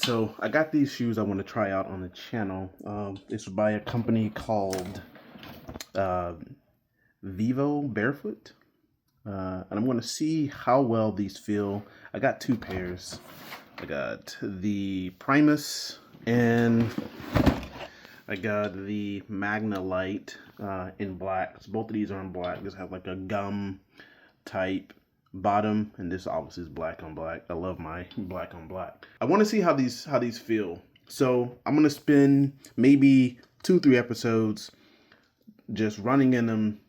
so I got these shoes I want to try out on the channel. It's by a company called Vivobarefoot. And I'm going to see how well these feel. I got two pairs. I got the Primus and I got the Magnus in black. So both of these are in black. This have like a gum type bottom, and this obviously is black on black. I love my black on black. I want to see how these feel. So I'm gonna spend maybe 2-3 episodes just running in them,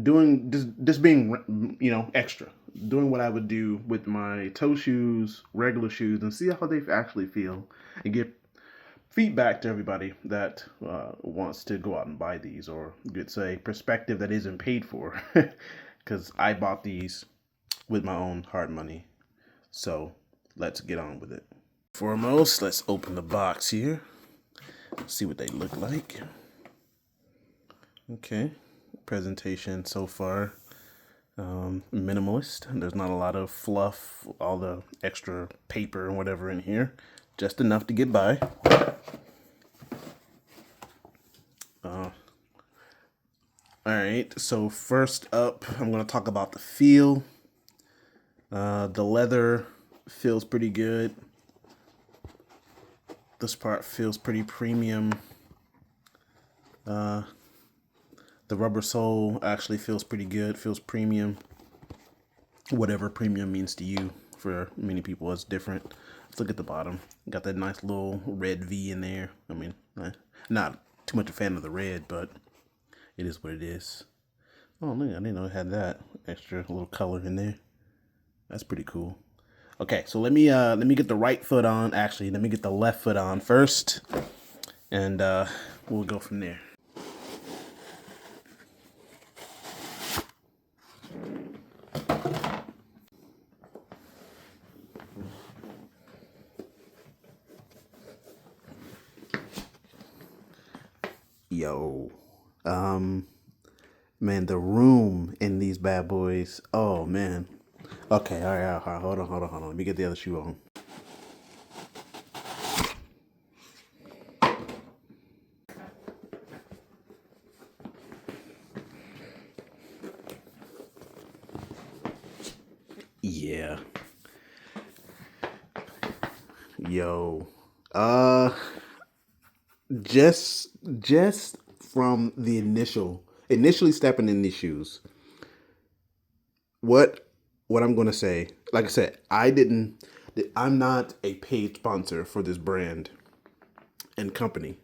doing just being, you know, extra, doing what I would do with my toe shoes, regular shoes, and see how they actually feel, and get feedback to everybody that wants to go out and buy these, or get a perspective that isn't paid for, because I bought these with my own hard money. So let's get on with it. Foremost, let's open the box here, see what they look like. Okay, presentation so far, minimalist. There's not a lot of fluff, all the extra paper and whatever in here, just enough to get by. Alright, so first up, I'm going to talk about the feel. The leather feels pretty good. This part feels pretty premium. The rubber sole actually feels pretty good, feels premium. Whatever premium means to you. For many people, it's different. Let's look at the bottom. Got that nice little red V in there. I mean, not too much a fan of the red, but it is what it is. Oh, look, I didn't know it had that extra little color in there. That's pretty cool. Okay, so let me get the right foot on. Actually, let me get the left foot on first, and we'll go from there. Yo, man, the room in these bad boys. Oh man. Okay, all right, hold on. Let me get the other shoe on. Yeah. Yo. Just from the initially stepping in these shoes, what I'm gonna say, like I said, I'm not a paid sponsor for this brand and company.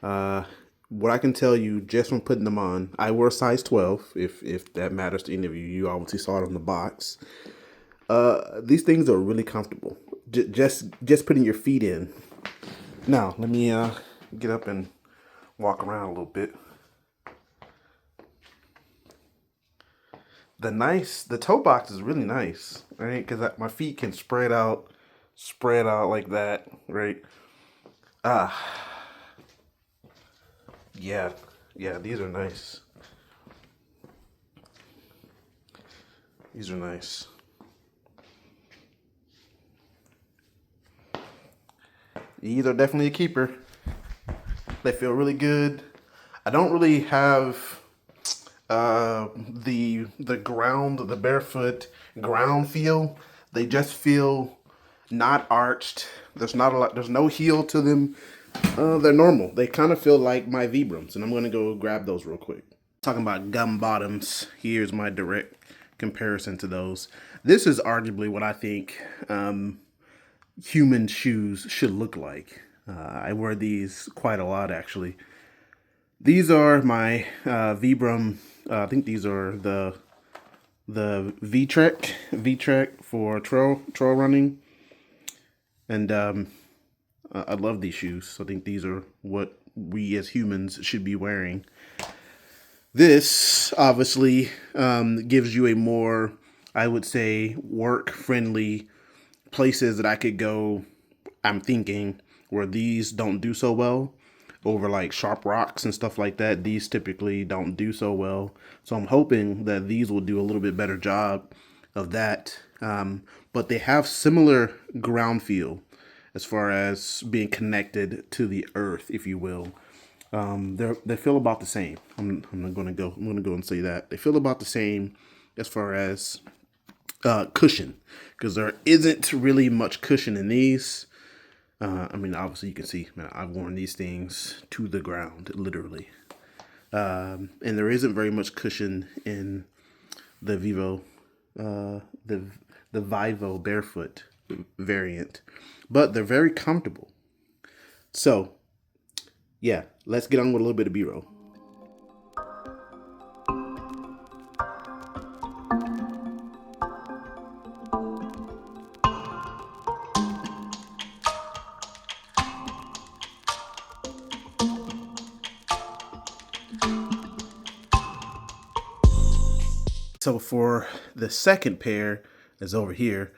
What I can tell you just from putting them on, I wear size 12, if that matters to any of you. You obviously saw it on the box. These things are really comfortable. Just putting your feet in. Now, let me get up and walk around a little bit. The toe box is really nice, right? Because my feet can spread out like that, right? Yeah, these are nice. These are nice. These are definitely a keeper. They feel really good. I don't really have the barefoot ground feel. They just feel not arched. There's no heel to them. They're normal. They kind of feel like my Vibrams, and I'm gonna go grab those real quick. Talking about gum bottoms, here's my direct comparison to those. This is arguably what I think human shoes should look like. I wear these quite a lot, actually. These are my Vibram. I think these are the V-Trek for trail running, and I love these shoes. I think these are what we as humans should be wearing. This obviously gives you a more, I would say, work-friendly places that I could go. I'm thinking where these don't do so well, over like sharp rocks and stuff like that. These typically don't do so well. So I'm hoping that these will do a little bit better job of that. But they have similar ground feel as far as being connected to the earth, if you will. They feel about the same. I'm gonna go and say that they feel about the same as far as cushion, because there isn't really much cushion in these. I mean, obviously you can see, man, I've worn these things to the ground, literally. And there isn't very much cushion in the the Vivobarefoot variant, but they're very comfortable. So, yeah, let's get on with a little bit of B-roll. So for the second pair that's over here,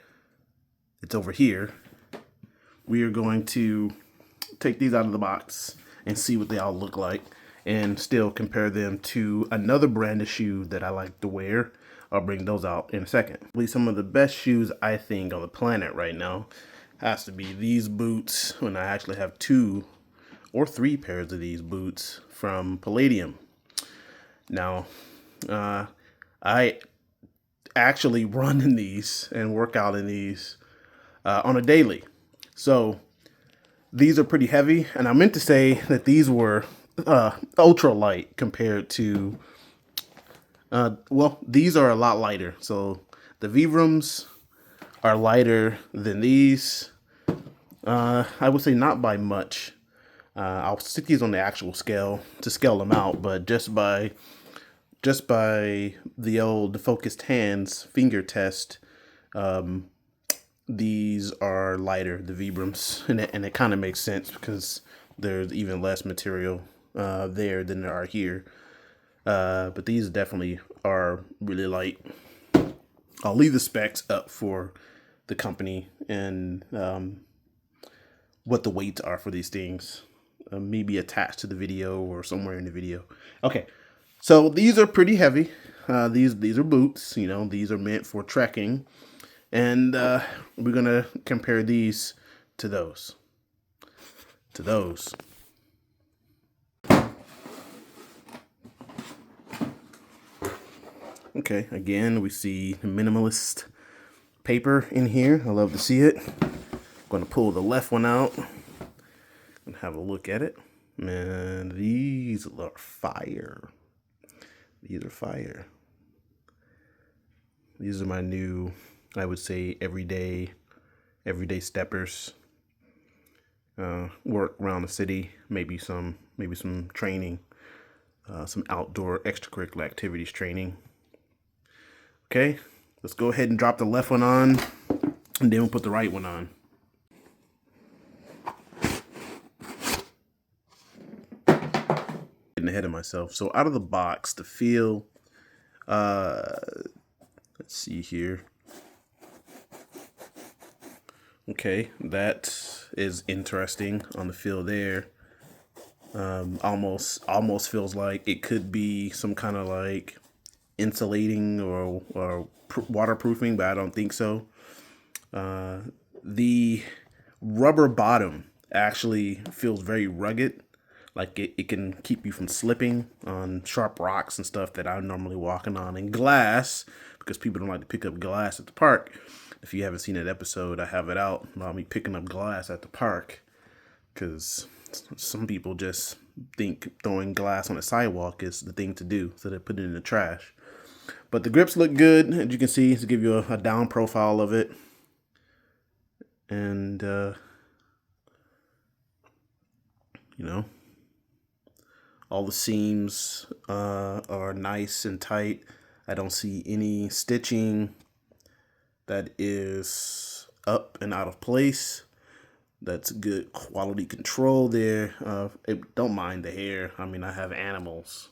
it's over here. We are going to take these out of the box and see what they all look like, and still compare them to another brand of shoe that I like to wear. I'll bring those out in a second. Some of the best shoes I think on the planet right now has to be these boots, and I actually have 2 or 3 pairs of these boots from Palladium. Now, I actually run in these and work out in these on a daily. So these are pretty heavy, and I meant to say that these were ultra light compared to, well, these are a lot lighter. So the Vibrams are lighter than these. I would say not by much. I'll stick these on the actual scale to scale them out, but just by the old focused hands finger test, these are lighter, the Vibrams, and it kind of makes sense because there's even less material there than there are here. But these definitely are really light. I'll leave the specs up for the company and what the weights are for these things. Maybe attached to the video or somewhere in the video. Okay, so these are pretty heavy. These are boots. You know, these are meant for trekking, and we're gonna compare these to those. Okay, again, we see minimalist paper in here. I love to see it. I'm gonna pull the left one out and have a look at it. Man, these are fire. These are fire. These are my new, I would say, everyday steppers. Work around the city, maybe some training, some outdoor extracurricular activities training. Okay, let's go ahead and drop the left one on, and then we'll put the right one on. Getting ahead of myself. So out of the box, the feel, let's see here. Okay, that is interesting on the feel there. Almost feels like it could be some kind of like insulating or waterproofing, but I don't think so. The rubber bottom actually feels very rugged, like it can keep you from slipping on sharp rocks and stuff that I'm normally walking on, and glass, because people don't like to pick up glass at the park. If you haven't seen that episode, I have it out about me picking up glass at the park, because some people just think throwing glass on a sidewalk is the thing to do, so they put it in the trash. But the grips look good, as you can see, to give you a down profile of it. And, you know, all the seams are nice and tight. I don't see any stitching that is up and out of place. That's good quality control there. Don't mind the hair. I mean, I have animals.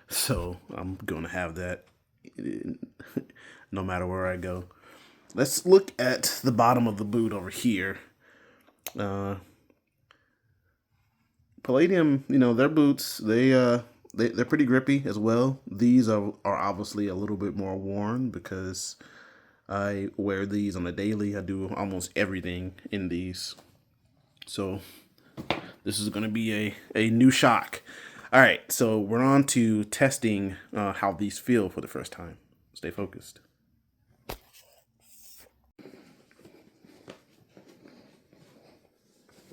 So I'm going to have that no matter where I go. Let's look at the bottom of the boot over here. Palladium, you know, their boots, they're pretty grippy as well. These are obviously a little bit more worn because I wear these on a daily. I do almost everything in these. So this is going to be a new shock. All right, so we're on to testing how these feel for the first time. Stay focused.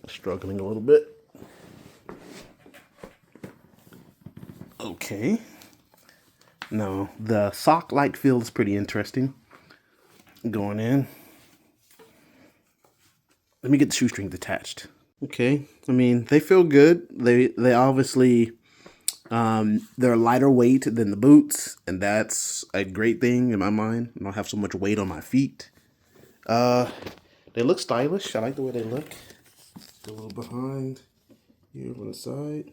Struggling a little bit. Okay. Now, the sock-like feel is pretty interesting. Going in. Let me get the shoestrings attached. Okay. I mean, they feel good. They obviously, they're lighter weight than the boots, and that's a great thing in my mind. I don't have so much weight on my feet. They look stylish. I like the way they look. A little behind here on the side.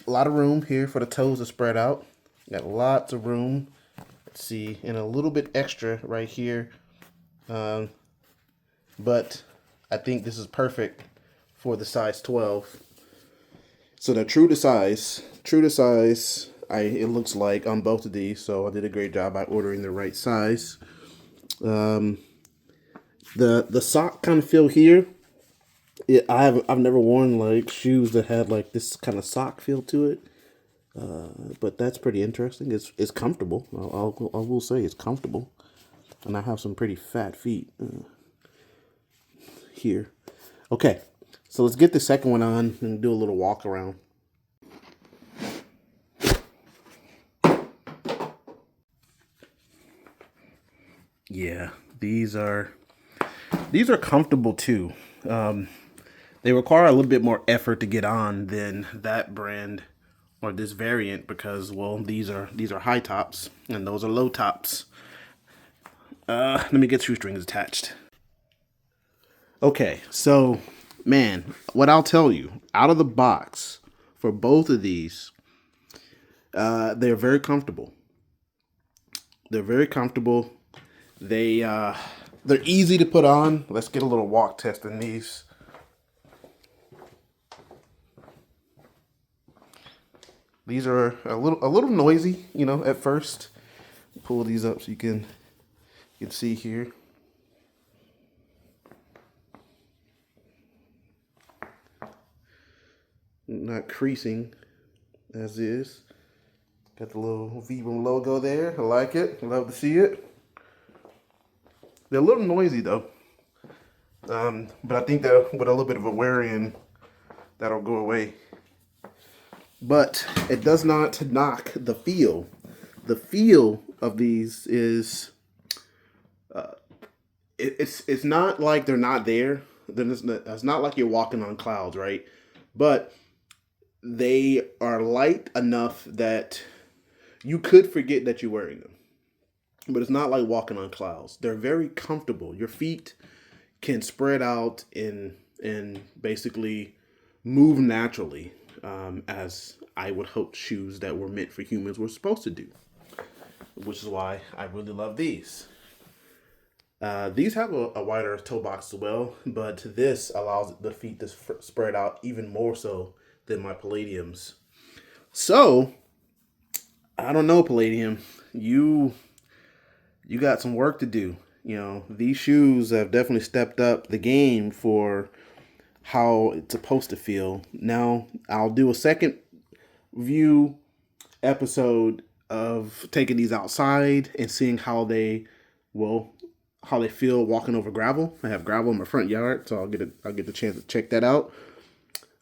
A lot of room here for the toes to spread out. Got lots of room. Let's see, and a little bit extra right here. But I think this is perfect for the size 12. So they're true to size. True to size, it looks like on both of these. So I did a great job by ordering the right size. The sock kind of feel here. I've never worn like shoes that had like this kind of sock feel to it, but that's pretty interesting. It's comfortable. I will say it's comfortable, and I have some pretty fat feet here. Okay, so let's get the second one on and do a little walk around. Yeah, these are comfortable too. They require a little bit more effort to get on than that brand or this variant because, well, these are high tops and those are low tops. Let me get shoestrings attached. Okay, so man, what I'll tell you out of the box for both of these, they're very comfortable. They're very comfortable. They're easy to put on. Let's get a little walk test in these. These are a little noisy, you know, at first. Pull these up so you can see here. Not creasing as is. Got the little Vibram logo there. I like it. Love to see it. They're a little noisy though. But I think that with a little bit of a wear in, that'll go away. But it does not knock the feel. The feel of these is, it's not like they're not there. Then it's not like you're walking on clouds, right? But they are light enough that you could forget that you're wearing them. But it's not like walking on clouds. They're very comfortable. Your feet can spread out and basically move naturally, as I would hope shoes that were meant for humans were supposed to do, which is why I really love these. These have a wider toe box as well, but this allows the feet to spread out even more so than my Palladiums. So, I don't know, Palladium. You got some work to do. You know, these shoes have definitely stepped up the game for how it's supposed to feel. Now, I'll do a second view episode of taking these outside and seeing how they feel walking over gravel. I have gravel in my front yard, so I'll get the chance to check that out.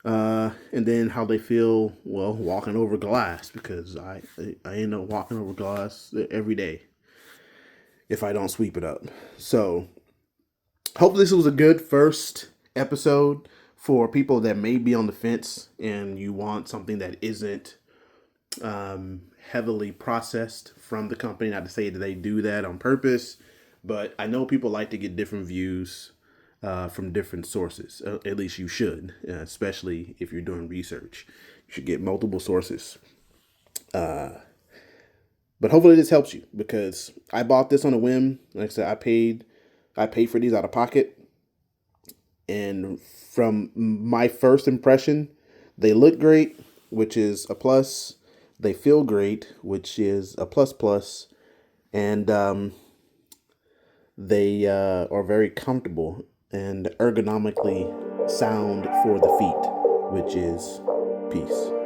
And then how they feel, well, walking over glass, because I end up walking over glass every day if I don't sweep it up. So hopefully this was a good first episode for people that may be on the fence and you want something that isn't heavily processed from the company. Not to say that they do that on purpose, but I know people like to get different views from different sources. At least you should, especially if you're doing research. You should get multiple sources. But hopefully this helps you, because I bought this on a whim. Like I said, I paid for these out of pocket. And from my first impression, they look great, which is a plus. They feel great, which is a plus plus. And They are very comfortable and ergonomically sound for the feet, which is peace.